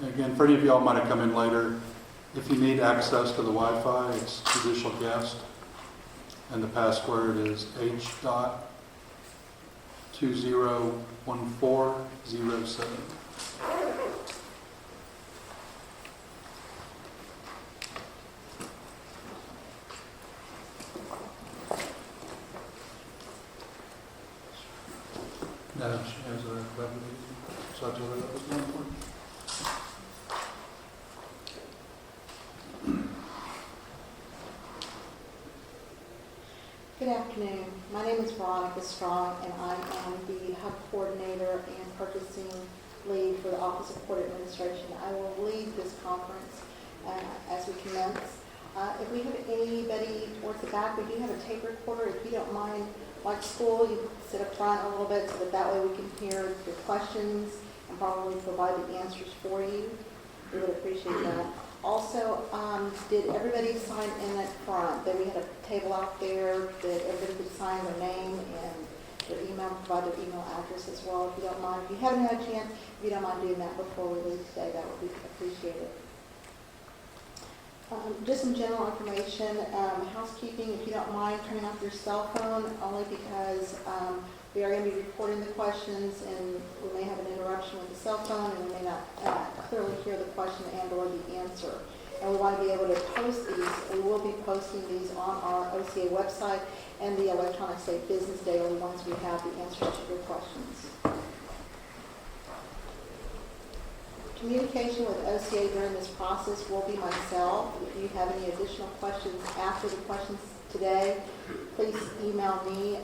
Again, for any of y'all might have come in later, if you need access to the Wi-Fi, it's judicial guest, and the password is H.201407. No, she has a web meeting, so I told her that was more important. Good afternoon. My name is Veronica Strong, and I am the Hub Coordinator and Purchasing Lead for the Office of Court Administration. I will lead this conference as we commence. If we have anybody towards the back, we do have a tape recorder. If you don't mind, like school, you sit up front a little bit so that way we can hear your questions and probably provide the answers for you. We would appreciate that. Also, did everybody sign in at front? That we had a table out there that everybody could sign their name and their email, provide their email address as well, if you don't mind. If you haven't had a chance, if you don't mind doing that before we leave today, that would be appreciated. Just some general information, housekeeping, if you don't mind turning off your cell phone, only because we are going to be recording the questions and we may have an interruption with the cell phone and we may not clearly hear the question and or the answer. And we want to be able to post these. We will be posting these on our OCA website and the Electronic State Business Daily once we have the answers to your questions. Communication with OCA during this process will be myself. If you have any additional questions after the questions today, please email me.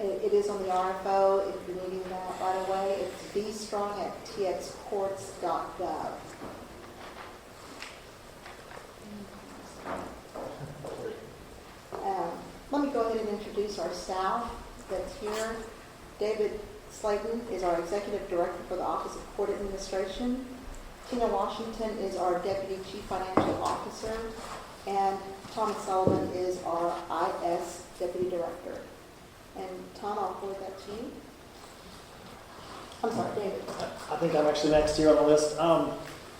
It is on the RFO if you're needing that right away. It's bstrong@txcourts.gov. Let me go ahead and introduce our staff that's here. David Slayton is our Executive Director for the Office of Court Administration. Tina Washington is our Deputy Chief Financial Officer. And Thomas Sullivan is our IS Deputy Director. And Tom, I'll forward that to you. I'm sorry, David. I think I'm actually next here on the list.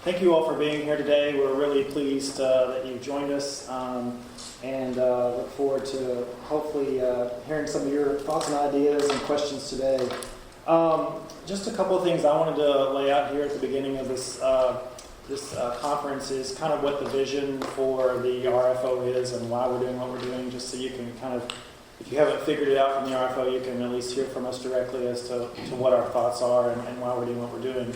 Thank you all for being here today. We're really pleased that you joined us and look forward to hopefully hearing some of your thoughts and ideas and questions today. Just a couple of things I wanted to lay out here at the beginning of this conference is kind of what the vision for the RFO is and why we're doing what we're doing, just so you can kind of, if you haven't figured it out from the RFO, you can at least hear from us directly as to what our thoughts are and why we're doing what we're doing.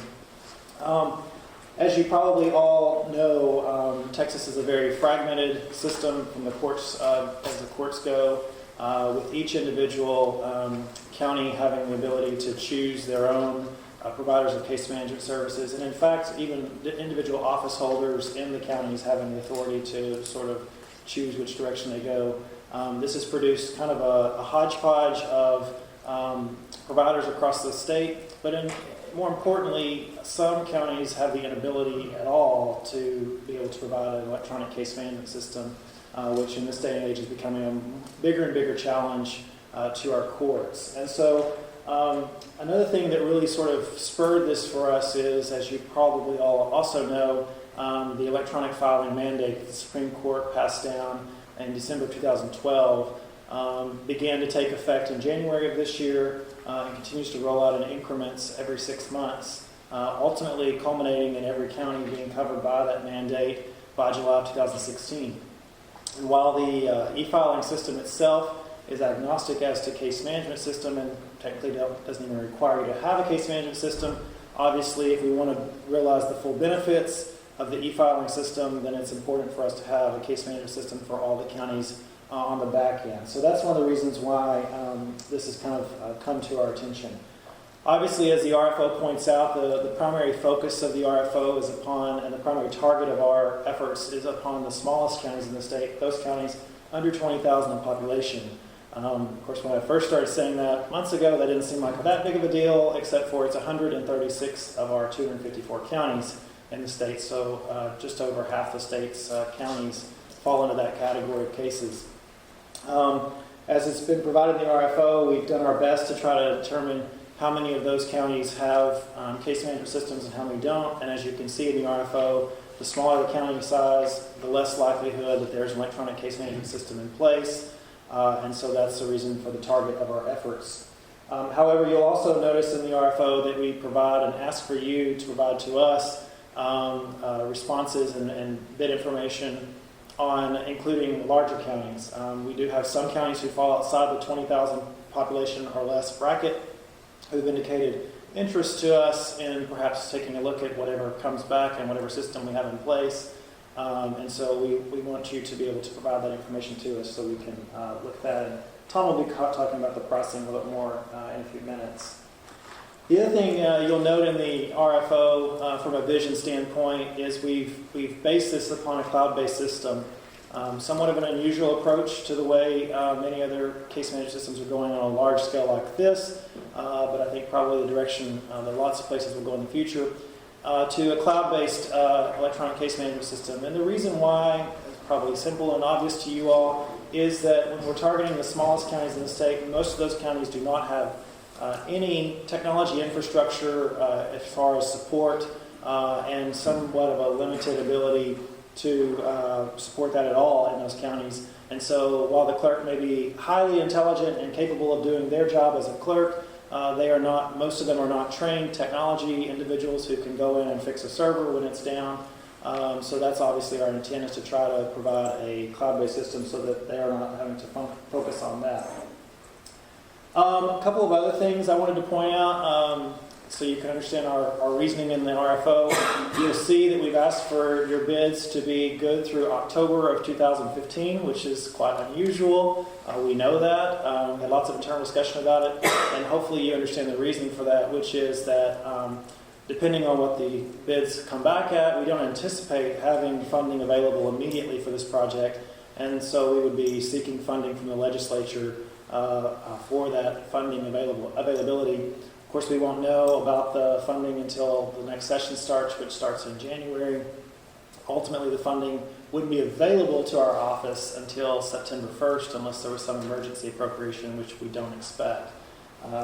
As you probably all know, Texas is a very fragmented system from the courts, as the courts go, with each individual county having the ability to choose their own providers of case management services, and in fact, even the individual office holders in the counties having the authority to sort of choose which direction they go. This has produced kind of a hodgepodge of providers across the state, but more importantly, some counties have the inability at all to be able to provide an electronic case management system, which in this day and age is becoming a bigger and bigger challenge to our courts. And so another thing that really sort of spurred this for us is, as you probably all also know, the electronic filing mandate that the Supreme Court passed down in December 2012 began to take effect in January of this year and continues to roll out in increments every 6 months, ultimately culminating in every county being covered by that mandate by July of 2016. And while the e-filing system itself is agnostic as to case management system and technically doesn't even require you to have a case management system, obviously if we want to realize the full benefits of the e-filing system, then it's important for us to have a case management system for all the counties on the back end. So that's one of the reasons why this has kind of come to our attention. Obviously, as the RFO points out, the primary focus of the RFO is upon, and the primary target of our efforts is upon the smallest counties in the state, those counties under 20,000 in population. Of course, when I first started saying that months ago, that didn't seem like that big of a deal, except for it's 136 of our 254 counties in the state. So just over half the state's counties fall into that category of cases. As it's been provided in the RFO, we've done our best to try to determine how many of those counties have case management systems and how many don't. And as you can see in the RFO, the smaller the county size, the less likelihood that there's an electronic case management system in place. And so that's the reason for the target of our efforts. However, you'll also notice in the RFO that we provide and ask for you to provide to us responses and bid information on including larger counties. We do have some counties who fall outside the 20,000 population or less bracket who've indicated interest to us in perhaps taking a look at whatever comes back and whatever system we have in place. And so we want you to be able to provide that information to us so we can look at that. And Tom will be talking about the pricing a little bit more in a few minutes. The other thing you'll note in the RFO from a vision standpoint is we've based this upon a cloud-based system. Somewhat of an unusual approach to the way many other case management systems are going on a large scale like this, but I think probably the direction that lots of places will go in the future, to a cloud-based electronic case management system. And the reason why is probably simple and obvious to you all, is that when we're targeting the smallest counties in the state, most of those counties do not have any technology infrastructure as far as support and somewhat of a limited ability to support that at all in those counties. And so while the clerk may be highly intelligent and capable of doing their job as a clerk, they are not, most of them are not trained technology individuals who can go in and fix a server when it's down. So that's obviously our intent, is to try to provide a cloud-based system so that they are not having to focus on that. A couple of other things I wanted to point out so you can understand our reasoning in the RFO. You'll see that we've asked for your bids to be good through October of 2015, which is quite unusual. We know that. We had lots of internal discussion about it, and hopefully you understand the reasoning for that, which is that depending on what the bids come back at, we don't anticipate having funding available immediately for this project, and so we would be seeking funding from the legislature for that funding availability. Of course, we won't know about the funding until the next session starts, which starts in January. Ultimately, the funding wouldn't be available to our office until September 1st, unless there was some emergency appropriation, which we don't expect.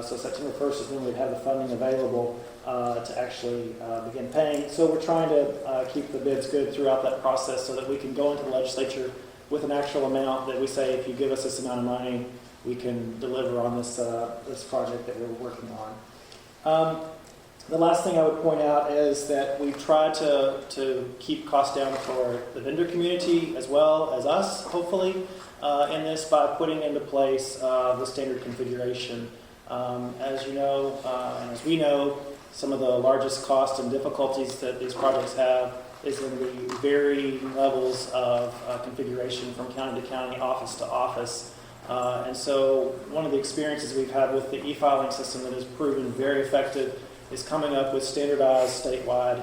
So September 1st is when we'd have the funding available to actually begin paying. So we're trying to keep the bids good throughout that process so that we can go into the legislature with an actual amount that we say, if you give us this amount of money, we can deliver on this this project that we're working on. The last thing I would point out is that we've tried to keep costs down for the vendor community as well as us, hopefully, in this by putting into place the standard configuration. As you know, and as we know, some of the largest costs and difficulties that these projects have is in the varying levels of configuration from county to county, office to office. And so one of the experiences we've had with the e-filing system that has proven very effective is coming up with standardized statewide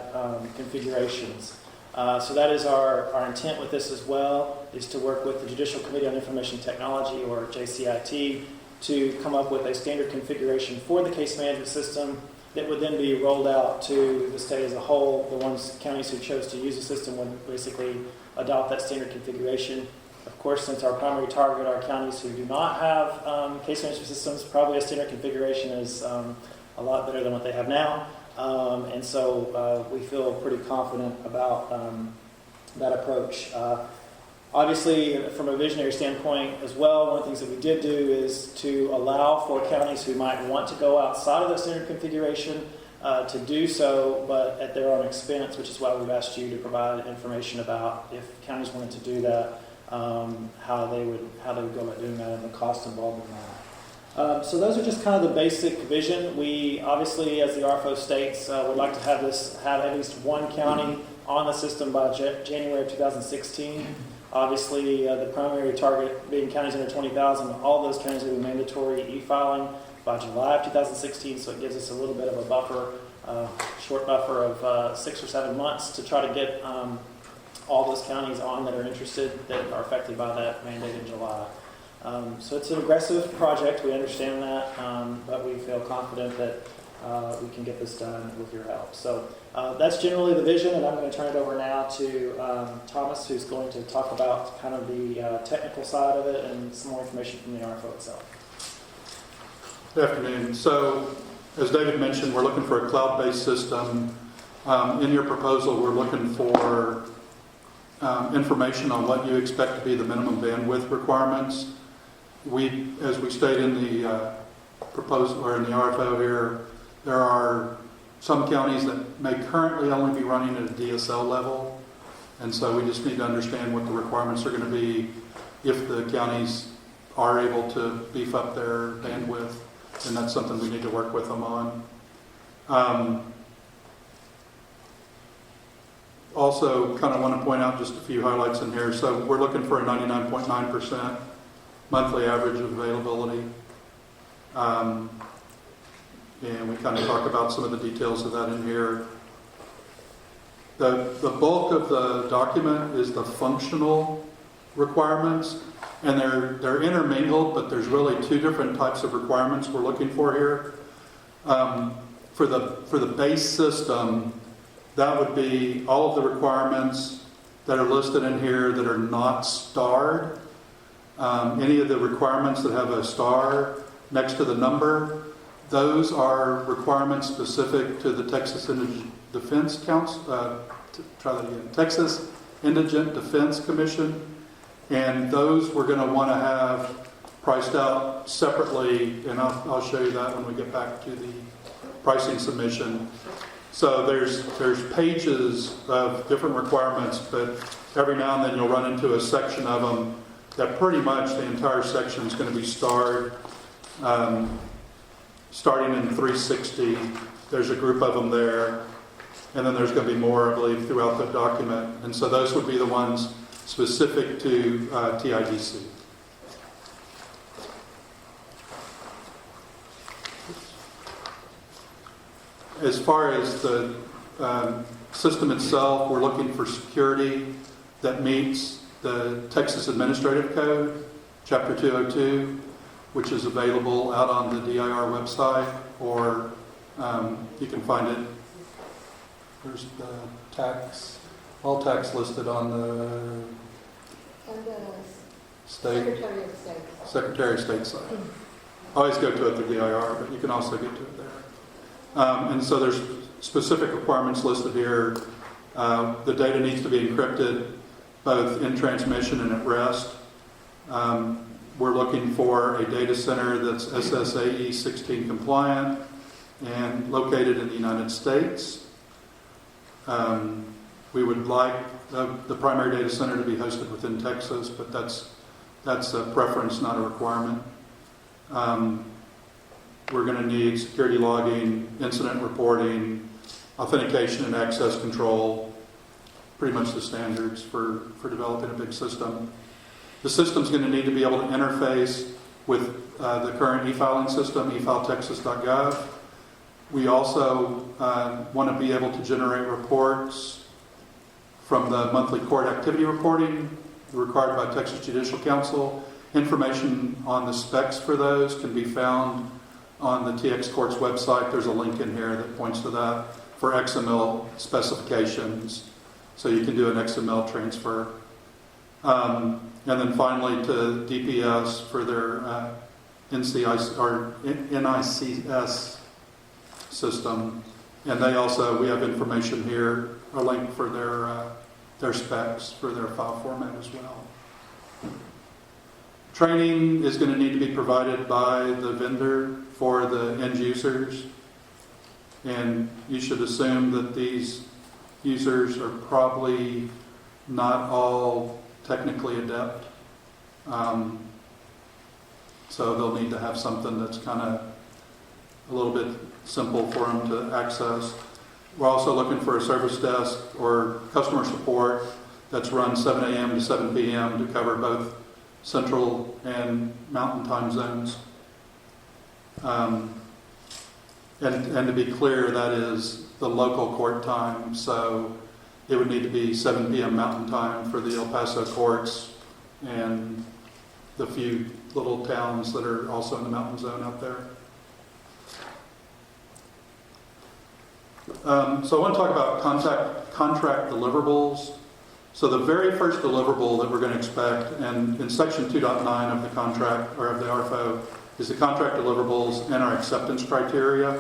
configurations. So that is our intent with this as well, is to work with the Judicial Committee on Information Technology, or JCIT, to come up with a standard configuration for the case management system that would then be rolled out to the state as a whole. The counties who chose to use the system would basically adopt that standard configuration. Of course, since our primary target are counties who do not have case management systems, probably a standard configuration is a lot better than what they have now. And so we feel pretty confident about that approach. Obviously, from a visionary standpoint as well, one of the things that we did do is to allow for counties who might want to go outside of the standard configuration to do so, but at their own expense, which is why we've asked you to provide information about, if counties wanted to do that, how they would go about doing that and the cost involved in that. So those are just kind of the basic vision. We obviously, as the RFO states, would like to have at least one county on the system by January of 2016. Obviously, the primary target being counties under 20,000, all those counties will be mandatory e-filing by July of 2016, so it gives us a little bit of a buffer, short buffer of 6 or 7 months to try to get all those counties on that are interested, that are affected by that mandate in July. So it's an aggressive project, we understand that, but we feel confident that we can get this done with your help. So that's generally the vision, and I'm going to turn it over now to Thomas, who's going to talk about kind of the technical side of it and some more information from the RFO itself. Good afternoon. So as David mentioned, we're looking for a cloud-based system. In your proposal, we're looking for information on what you expect to be the minimum bandwidth requirements. As we state in the proposal or in the RFO here, there are some counties that may currently only be running at a DSL level, and so we just need to understand what the requirements are going to be if the counties are able to beef up their bandwidth, and that's something we need to work with them on. Also, kind of want to point out just a few highlights in here. So we're looking for a 99.9% monthly average of availability. And we kind of talk about some of the details of that in here. The bulk of the document is the functional requirements, and they're intermingled, but there's really two different types of requirements we're looking for here. For the base system, that would be all of the requirements that are listed in here that are not starred. Any of the requirements that have a star next to the number, those are requirements specific to the Texas Indigent Defense Council. Texas Indigent Defense Commission, and those we're going to want to have priced out separately, and I'll show you that when we get back to the pricing submission. So there's pages of different requirements, but every now and then you'll run into a section of them that pretty much the entire section is going to be starred. Starting in 360, there's a group of them there, and then there's going to be more, I believe, throughout the document. And so those would be the ones specific to TIDC. As far as the system itself, we're looking for security that meets the Texas Administrative Code, Chapter 202, which is available out on the DIR website, or you can find it. There's the all tax listed on the Secretary of State site. I always go to it through DIR, but you can also get to it there. And so there's specific requirements listed here. The data needs to be encrypted both in transmission and at rest. We're looking for a data center that's SSAE 16 compliant and located in the United States. We would like the primary data center to be hosted within Texas, but that's a preference, not a requirement. We're going to need security logging, incident reporting, authentication and access control, pretty much the standards for developing a big system. The system's going to need to be able to interface with the current e-filing system, efiletexas.gov. We also want to be able to generate reports from the monthly court activity reporting required by Texas Judicial Council. Information on the specs for those can be found on the TX Court's website. There's a link in here that points to that for XML specifications, so you can do an XML transfer. And then finally to DPS for their NCIC or NICS system, and we have information here, a link for their specs for their file format as well. Training is going to need to be provided by the vendor for the end users, and you should assume that these users are probably not all technically adept. So they'll need to have something that's kind of a little bit simple for them to access. We're also looking for a service desk or customer support that's run 7 a.m. to 7 p.m. to cover both Central and Mountain time zones. And to be clear, that is the local court time, so it would need to be 7 p.m. Mountain time for the El Paso courts and the few little towns that are also in the mountain zone out there. So I want to talk about contract deliverables. So the very first deliverable that we're going to expect, and in section 2.9 of the contract, or of the RFO, is the contract deliverables and our acceptance criteria.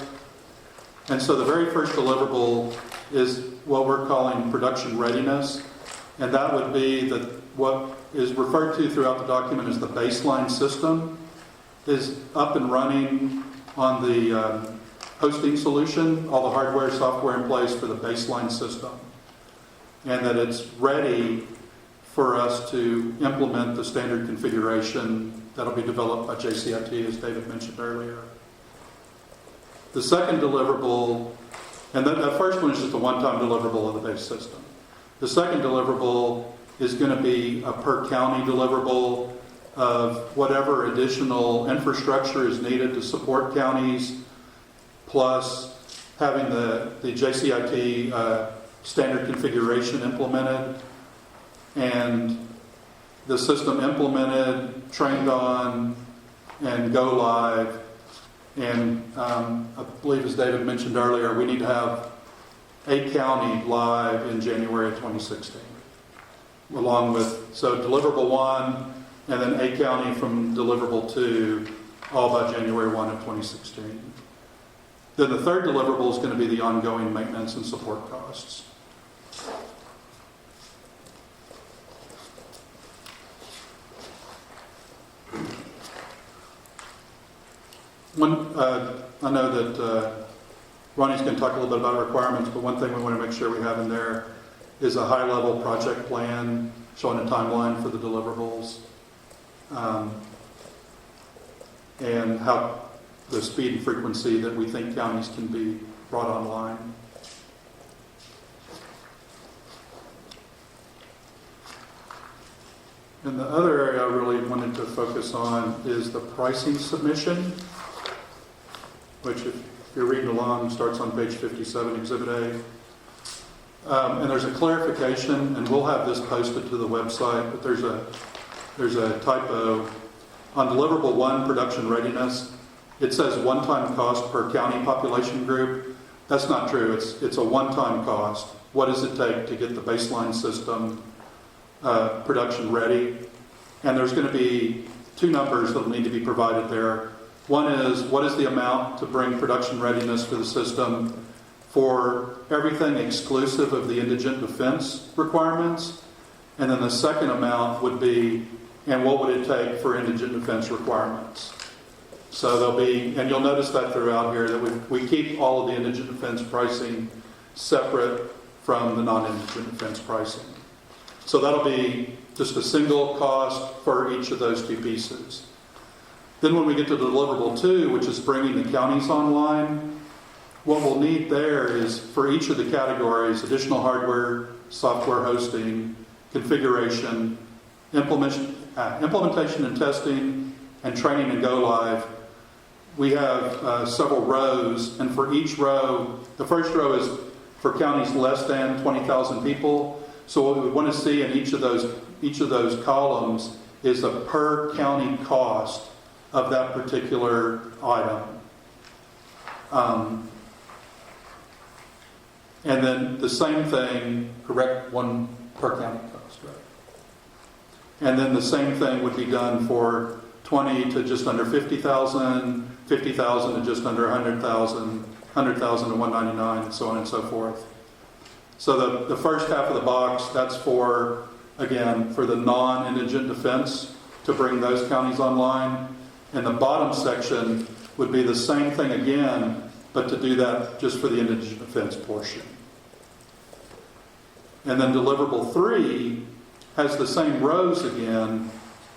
And so the very first deliverable is what we're calling production readiness. And that would be that what is referred to throughout the document as the baseline system is up and running on the hosting solution, all the hardware, software in place for the baseline system. And that it's ready for us to implement the standard configuration that'll be developed by JCIT, as David mentioned earlier. The second deliverable, and that first one is just a one-time deliverable of the base system. The second deliverable is going to be a per county deliverable of whatever additional infrastructure is needed to support counties, plus having the JCIT standard configuration implemented, and the system implemented, trained on, and go live. And I believe, as David mentioned earlier, we need to have 8 county live in January of 2016. Along with, so deliverable 1, and then 8 county from deliverable 2, all by January 1 of 2016. Then the third deliverable is going to be the ongoing maintenance and support costs. I know that Ronnie's going to talk a little bit about requirements, but one thing we want to make sure we have in there is a high-level project plan showing a timeline for the deliverables, and how the speed and frequency that we think counties can be brought online. And the other area I really wanted to focus on is the pricing submission, which, if you're reading along, starts on page 57, Exhibit A. And there's a clarification, and we'll have this posted to the website, but there's a typo. On deliverable 1, production readiness, it says one-time cost per county population group. That's not true. It's a one-time cost. What does it take to get the baseline system production ready? And there's going to be 2 numbers that will need to be provided there. One is, what is the amount to bring production readiness to the system for everything exclusive of the indigent defense requirements? And then the second amount would be, and what would it take for indigent defense requirements? So there'll be, and you'll notice that throughout here, that we keep all of the indigent defense pricing separate from the non-indigent defense pricing. So that'll be just a single cost for each of those 2 pieces. Then when we get to deliverable 2, which is bringing the counties online, what we'll need there is, for each of the categories, additional hardware, software hosting, configuration, implementation and testing, and training and go live. We have several rows, and for each row, the first row is for counties less than 20,000 people. So what we want to see in each of those columns is the per county cost of that particular item. And then the same thing, correct, 1 per county cost, right? And then the same thing would be done for 20 to just under 50,000, 50,000 to just under 100,000, 100,000 to 199, and so on and so forth. So the first half of the box, that's for, again, for the non-indigent defense to bring those counties online. And the bottom section would be the same thing again, but to do that just for the indigent defense portion. And then deliverable 3 has the same rows again,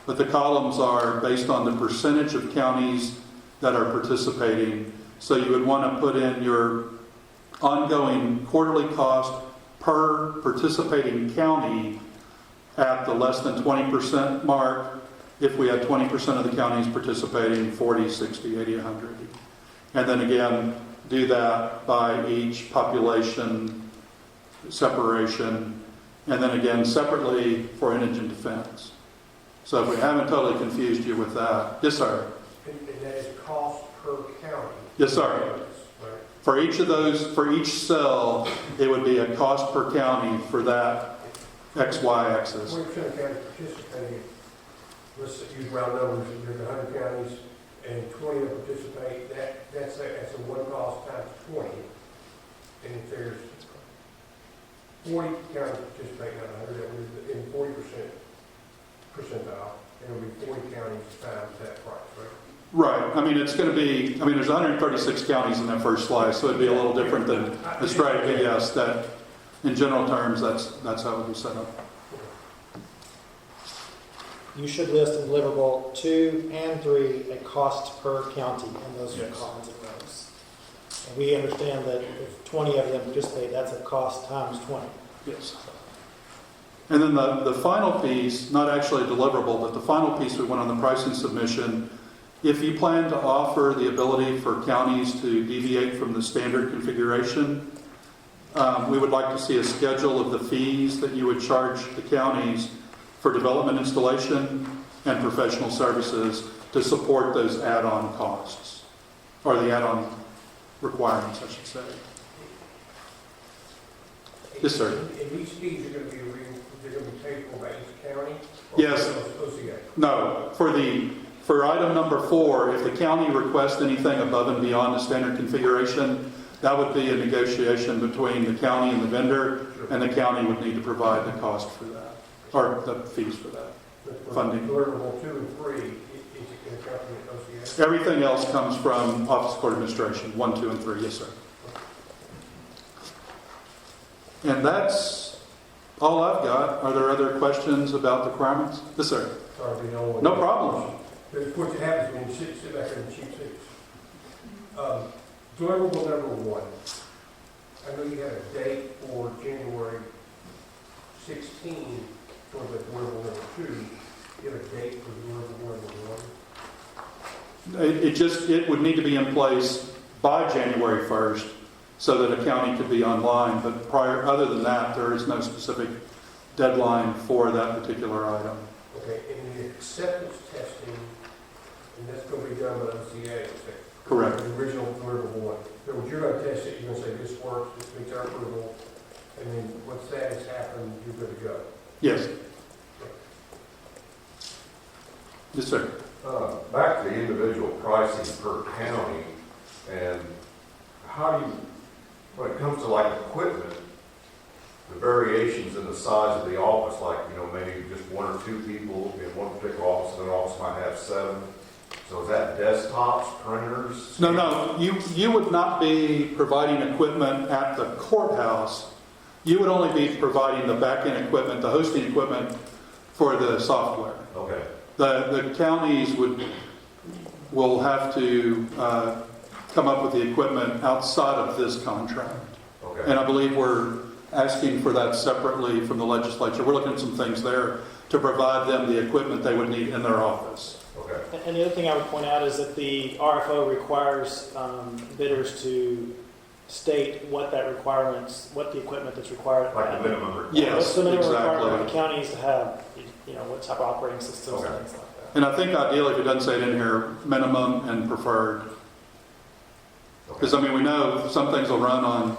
but the columns are based on the percentage of counties that are participating. So you would want to put in your ongoing quarterly cost per participating county at the less than 20% mark. If we had 20% of the counties participating, 40, 60, 80, 100. And then again, do that by each population separation, and then again separately for indigent defense. So if we haven't totally confused you with that. Yes, sir? And that is cost per county. Yes, sir. Right. For each of those, for each cell, it would be a cost per county for that XY axis. 20% of counties participating, let's use round numbers, there's 100 counties, and 20 will participate, that's a one cost times 20. And if there's 40 counties participate, not 100, that would be in 40% percentile, and it'll be 40 counties times that price, right? Right. I mean, it's going to be, I mean, there's 136 counties in that first slice, so it'd be a little different than Australia. But yes, that, in general terms, that's how it would be set up. You should list in deliverable 2 and 3 a cost per county in those Yes. columns and rows. And we understand that if 20 of them participate, that's a cost times 20. Yes. And then the final piece, not actually a deliverable, but the final piece we went on the pricing submission. If you plan to offer the ability for counties to deviate from the standard configuration, we would like to see a schedule of the fees that you would charge the counties for development installation and professional services to support those add-on costs, or the add-on requirements, I should say. Yes, sir. And these fees are going to be paid for by each county? Yes. OCA? No, for item number 4, if the county requests anything above and beyond the standard configuration, that would be a negotiation between the county and the vendor, and the county would need to provide the cost for that, or the fees for that. Funding. Deliverable 2 and 3, is it going to come from OCA? Everything else comes from Office of Court Administration, 1, 2, and 3. Yes, sir. And that's all I've got. Are there other questions about the requirements? Yes, sir. Sorry to be the only one. No problem. But what happens when you sit back there and cheap seats. Deliverable number 1. I know you had a date for January 16 for the deliverable number 2. You have a date for deliverable number 1? It would need to be in place by January 1st so that a county could be online. But other than that, there is no specific deadline for that particular item. Okay, and the acceptance testing, and that's going to be done by OCA, Correct. the original deliverable one. So when you're going to test it, you're going to say this works, this meets our approval, and then once that has happened, you're good to go. Yes. Yes, sir. Back to the individual pricing per county, and how do you, when it comes to like equipment, the variations in the size of the office, like, maybe just 1 or 2 people in one particular office, and an office might have 7. So is that desktops, printers? No. You would not be providing equipment at the courthouse. You would only be providing the back-end equipment, the hosting equipment for the software. Okay. The counties will have to come up with the equipment outside of this contract. Okay. And I believe we're asking for that separately from the legislature. We're looking at some things there to provide them the equipment they would need in their office. Okay. And the other thing I would point out is that the RFO requires bidders to state what the equipment that's required. Like the minimum requirement. Yes, What's the minimum requirement for the exactly. counties to have, what type of operating systems and Okay. things like that. And I think ideally, if it doesn't say it in here, minimum and preferred. Because, Okay. we know some things will run on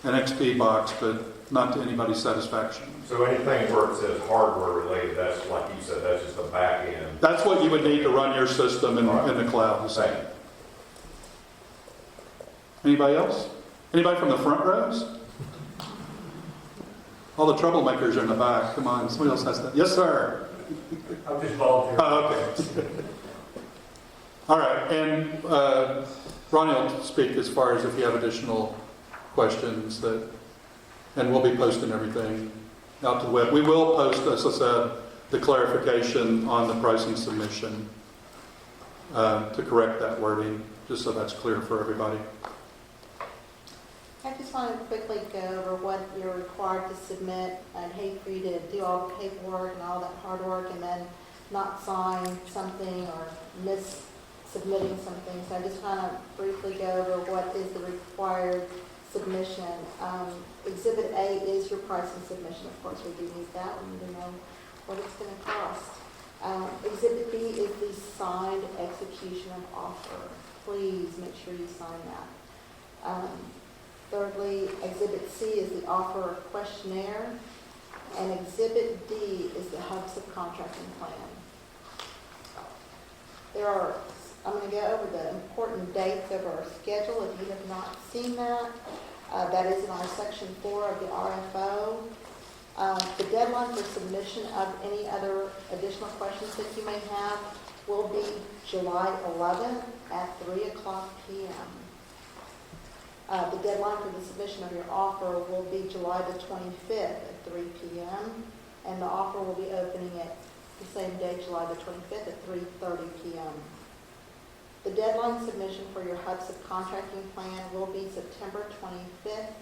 an XP box, but not to anybody's satisfaction. So anything where it says hardware related, that's like you said, that's just the back end. That's what you would need to run your system in the cloud. Same. Anybody else? Anybody from the front rows? All the troublemakers are in the back. Come on, somebody else has that. Yes, sir. I'm just volunteering. Oh, okay. All right, and Ronnie will speak as far as if you have additional questions and we'll be posting everything out to the web. We will post, as I said, the clarification on the pricing submission to correct that wording, just so that's clear for everybody. I just want to quickly go over what you're required to submit. I'd hate for you to do all the paperwork and all that hard work and then not sign something or miss submitting something. So I just want to briefly go over what is the required submission. Exhibit A is your pricing submission. Of course, we do need that. We need to know what it's going to cost. Exhibit B is the signed execution of offer. Please make sure you sign that. Thirdly, Exhibit C is the offer questionnaire, and Exhibit D is the hub subcontracting plan. There are I'm going to go over the important dates of our schedule. If you have not seen that, that is in our section 4 of the RFO. The deadline for submission of any other additional questions that you may have will be July 11th at 3 o'clock p.m. The deadline for the submission of your offer will be July the 25th at 3 p.m. and the offer will be opening at the same day, July the 25th at 3:30 p.m. The deadline submission for your HUD subcontracting plan will be September 25th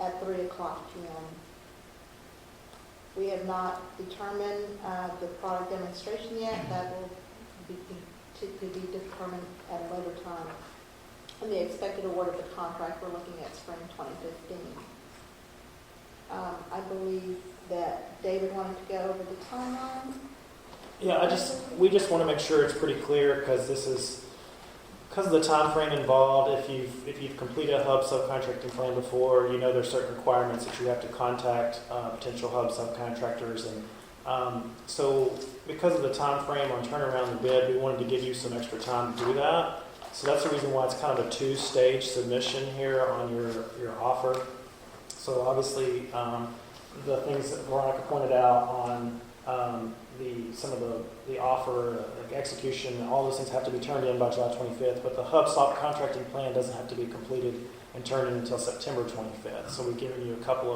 at 3 o'clock p.m. We have not determined the product demonstration yet. That will be to be determined at a later time. And the expected award of the contract, we're looking at spring 2015. I believe that David wanted to go over the timeline. Yeah, we just want to make sure it's pretty clear because of the time frame involved. If you've completed a hub subcontracting plan before, you know there's certain requirements that you have to contact potential hub subcontractors, and so because of the time frame on turnaround the bid, we wanted to give you some extra time to do that. So that's the reason why it's kind of a two-stage submission here on your offer. So obviously, the things that Veronica pointed out on some of the offer, like execution, all those things have to be turned in by July 25th, but the hub contracting plan doesn't have to be completed and turned in until September 25th. So we've given you a couple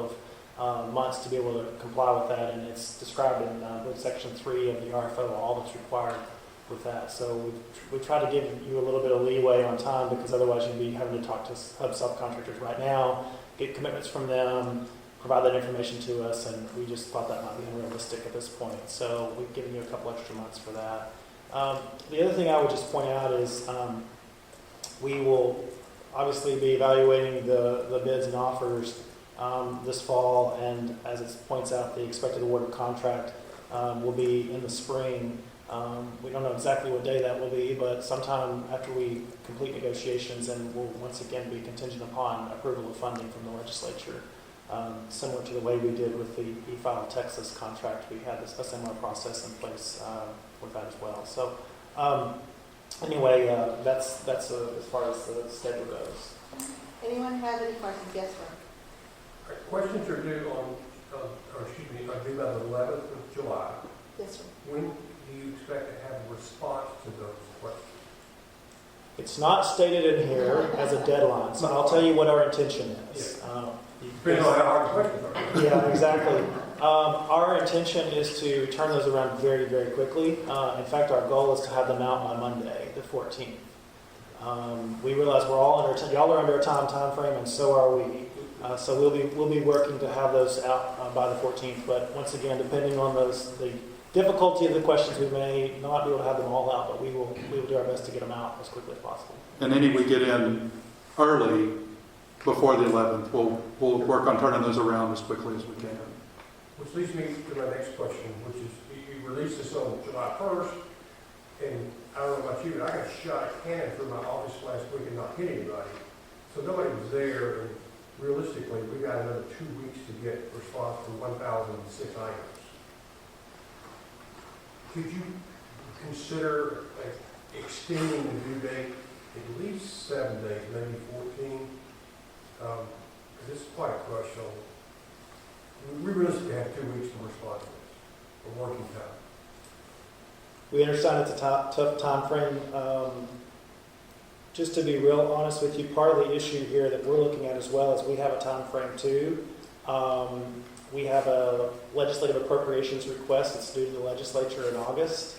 of months to be able to comply with that, and it's described in section 3 of the RFO, all that's required with that. So we try to give you a little bit of leeway on time because otherwise you'd be having to talk to hub subcontractors right now, get commitments from them, provide that information to us, and we just thought that might be unrealistic at this point. So we've given you a couple extra months for that. The other thing I would just point out is we will obviously be evaluating the bids and offers this fall, and as it points out, the expected award of contract will be in the spring. We don't know exactly what day that will be, but sometime after we complete negotiations, and we'll once again be contingent upon approval of funding from the legislature. Similar to the way we did with the E-File Texas contract, we had a similar process in place with that as well. So anyway, that's as far as the schedule goes. Anyone have any questions? Yes, sir. Questions are due are due by the 11th of July. Yes, sir. When do you expect to have a response to those questions? It's not stated in here as a deadline, so I'll tell you what our intention is. Depending on how hard the questions are. Yeah, exactly. Our intention is to turn those around very, very quickly. In fact, our goal is to have them out by Monday, the 14th. We realize y'all are under a time frame, and so are we. So we'll be working to have those out by the 14th. But once again, depending on the difficulty of the questions, we may not be able to have them all out, but we will do our best to get them out as quickly as possible. And any we get in early before the 11th, we'll work on turning those around as quickly as we can. Which leads me to my next question, which is, you released this on July 1st, and I don't know about you, but I got shot at cannon through my office last week and not hit anybody. So nobody was there, and realistically, we got another 2 weeks to get a response for 1,006 items. Could you consider extending the due date at least 7 days, maybe 14? Because it's quite a crush on. We realistically have 2 weeks to respond to this, a working time. We understand it's a tough time frame. Just to be real honest with you, part of the issue here that we're looking at as well is we have a time frame too. We have a legislative appropriations request that's due to the legislature in August.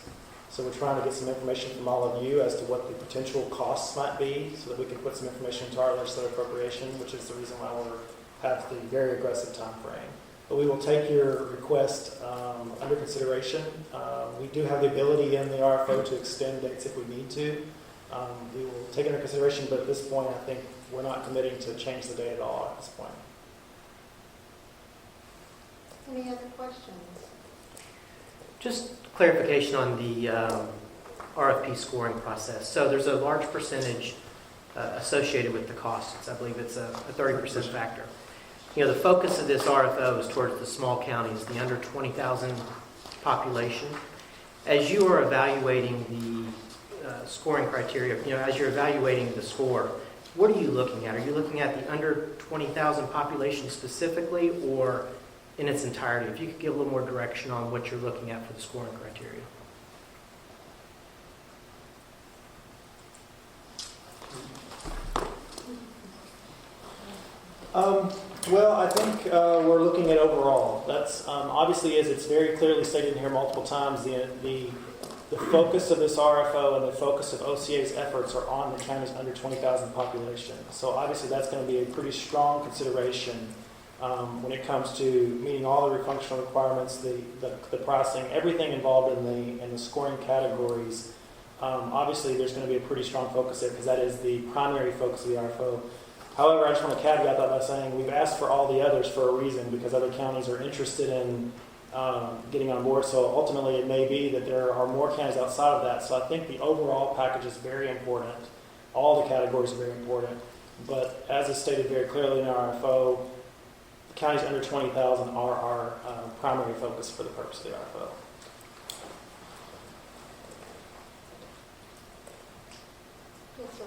So we're trying to get some information from all of you as to what the potential costs might be so that we can put some information into our legislative appropriation, which is the reason why we have the very aggressive time frame. But we will take your request under consideration. We do have the ability in the RFO to extend dates if we need to. We will take it under consideration, but at this point, I think we're not committing to change the date at all at this point. Any other questions? Just clarification on the RFP scoring process. So there's a large percentage associated with the costs. I believe it's a 30% factor. You know, the focus of this RFO is towards the small counties, the under 20,000 population. As you are evaluating scoring criteria, as you're evaluating the score, what are you looking at? Are you looking at the under 20,000 population specifically or in its entirety? If you could give a little more direction on what you're looking at for the scoring criteria. Well, I think we're looking at overall. That's obviously, as it's very clearly stated in here multiple times, the focus of this RFO and the focus of OCA's efforts are on the county's under 20,000 population. So obviously that's going to be a pretty strong consideration when it comes to meeting all the functional requirements, the pricing, everything involved in the scoring categories. Obviously there's going to be a pretty strong focus there because that is the primary focus of the RFO. However, I just want to caveat that by saying we've asked for all the others for a reason because other counties are interested in getting on board. So ultimately it may be that there are more counties outside of that. So I think the overall package is very important. All the categories are very important. But as is stated very clearly in our RFO, the counties under 20,000 are our primary focus for the purpose of the RFO. Yes, sir.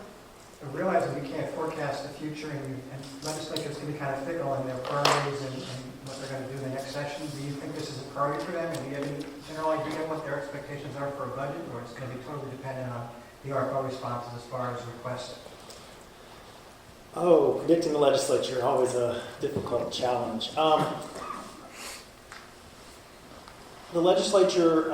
Realizing we can't forecast the future and legislatures can be kind of fickle in their priorities and what they're going to do in the next session, do you think this is a priority for them? And do you have any general idea what their expectations are for a budget, or it's going to be totally dependent on the RFO responses as far as requests? Oh, predicting the legislature, always a difficult challenge. The legislature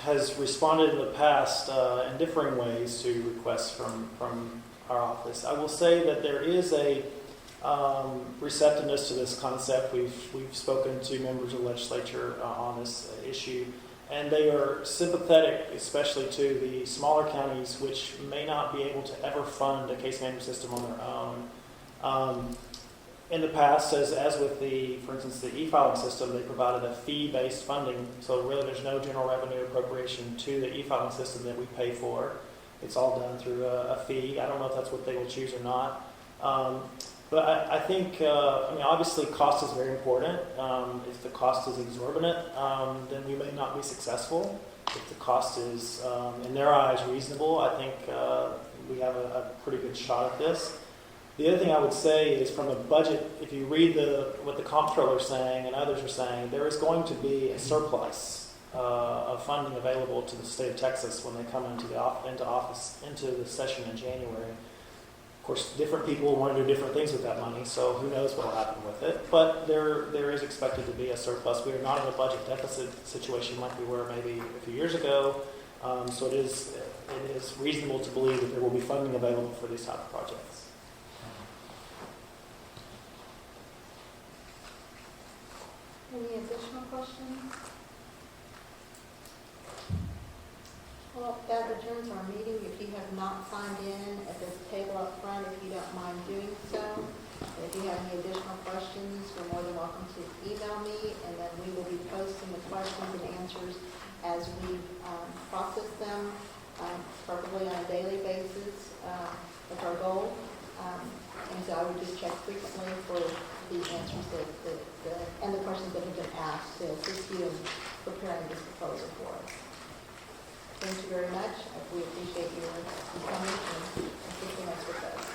has responded in the past in differing ways to requests from our office. I will say that there is a receptiveness to this concept. We've spoken to members of the legislature on this issue, and they are sympathetic, especially to the smaller counties, which may not be able to ever fund a case management system on their own. In the past, as with for instance, the e-filing system, they provided a fee-based funding. So really there's no general revenue appropriation to the e-filing system that we pay for. It's all done through a fee. I don't know if that's what they will choose or not. But I think, obviously cost is very important. If the cost is exorbitant, then we may not be successful. If the cost is, in their eyes, reasonable, I think we have a pretty good shot at this. The other thing I would say is from a budget, if you read what the comptroller is saying and others are saying, there is going to be a surplus of funding available to the state of Texas when they come into the session in January. Of course, different people want to do different things with that money, so who knows what will happen with it. But there is expected to be a surplus. We are not in a budget deficit situation like we were maybe a few years ago. So it is reasonable to believe that there will be funding available for these type of projects. Any additional questions? Well, that adjourns our meeting. If you have not signed in at this table up front, if you don't mind doing so. If you have any additional questions, you're more than welcome to email me, and then we will be posting the questions and answers as we process them, preferably on a daily basis. That's our goal. And so I would just check frequently for the answers and the questions that have been asked to assist you in preparing this proposal for us. Thank you very much. We appreciate your coming and assisting us with those.